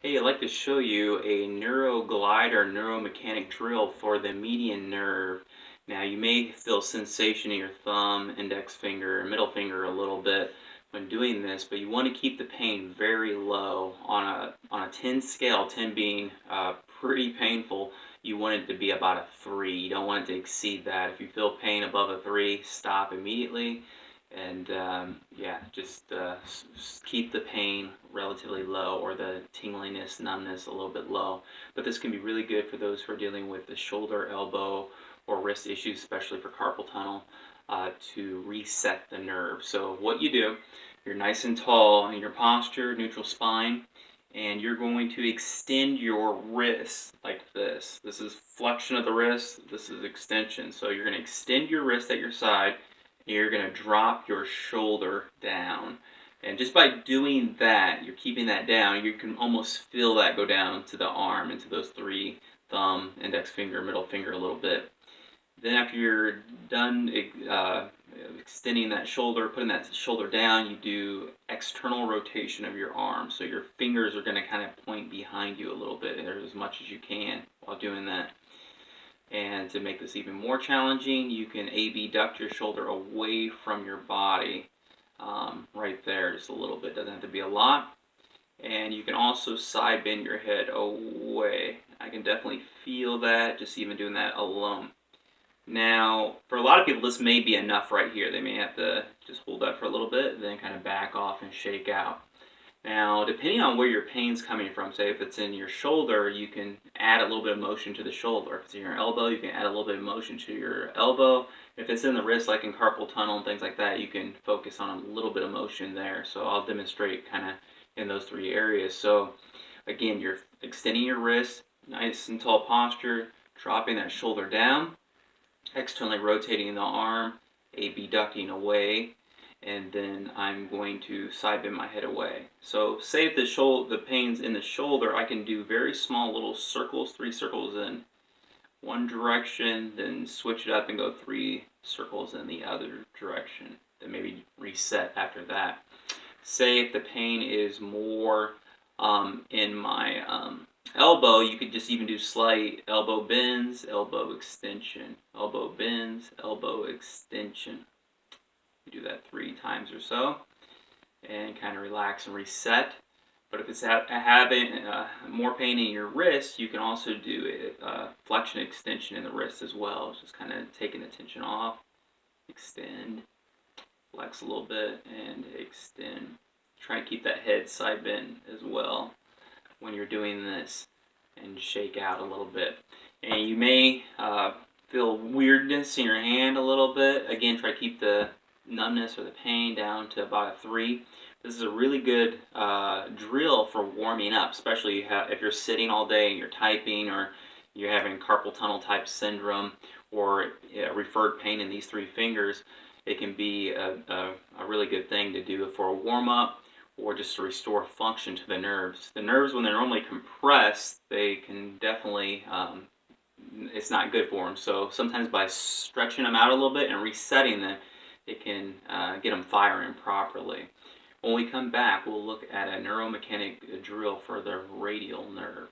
Hey, I'd like to show you a neuroglide or neuromechanic drill for the median nerve. Now, you may feel sensation in your thumb, index finger, and middle finger a little bit when doing this, but you want to keep the pain very low on a 10 scale, 10 being pretty painful. You want it to be about a 3. You don't want it to exceed that. If you feel pain above a 3, stop immediately. And yeah, just keep the pain relatively low, or the tingliness, numbness a little bit low. But this can be really good for those who are dealing with the shoulder, elbow, or wrist issues, especially for carpal tunnel, to reset the nerve. So what you do, you're nice and tall in your posture, neutral spine, and you're going to extend your wrist like this. This is flexion of the wrist, this is extension. So you're going to extend your wrist at your side, you're going to drop your shoulder down. And just by doing that, you're keeping that down, you can almost feel that go down to the arm, into those 3, thumb, index finger, middle finger a little bit. Then after you're done extending that shoulder, putting that shoulder down, you do external rotation of your arm. So your fingers are going to kind of point behind you a little bit, or as much as you can while doing that. And to make this even more challenging, you can abduct your shoulder away from your body, right there, just a little bit. Doesn't have to be a lot. And you can also side bend your head away. I can definitely feel that just even doing that alone. Now, for a lot of people, this may be enough right here. They may have to just hold that for a little bit, then kind of back off and shake out. Now, depending on where your pain's coming from, say if it's in your shoulder, you can add a little bit of motion to the shoulder. If it's in your elbow, you can add a little bit of motion to your elbow. If it's in the wrist, like in carpal tunnel and things like that, you can focus on a little bit of motion there. So I'll demonstrate kind of in those 3 areas. So again, you're extending your wrist, nice and tall posture, dropping that shoulder down, externally rotating the arm, abducting away, and then I'm going to side bend my head away. So say if the pain's in the shoulder, I can do very small little circles, 3 circles in one direction, then switch it up and go 3 circles in the other direction, then maybe reset after that. Say if the pain is more in my elbow, you could just even do slight elbow bends, elbow extension, elbow bends, elbow extension. You do that 3 times or so, and kind of relax and reset. But if it's having more pain in your wrist, you can also do a flexion extension in the wrist as well. It's just kind of taking the tension off, extend, flex a little bit, and extend. Try and keep that head side bent as well when you're doing this, and shake out a little bit. And you may feel weirdness in your hand a little bit. Again, try to keep the numbness or the pain down to about a 3. This is a really good drill for warming up, especially if you're sitting all day and you're typing, or you're having carpal tunnel type syndrome, or referred pain in these 3 fingers. It can be a really good thing to do for a warm up, or just to restore function to the nerves. The nerves, when they're normally compressed, they can definitely, it's not good for them. So sometimes by stretching them out a little bit and resetting them, it can get them firing properly. When we come back, we'll look at a neuromechanic drill for the radial nerve.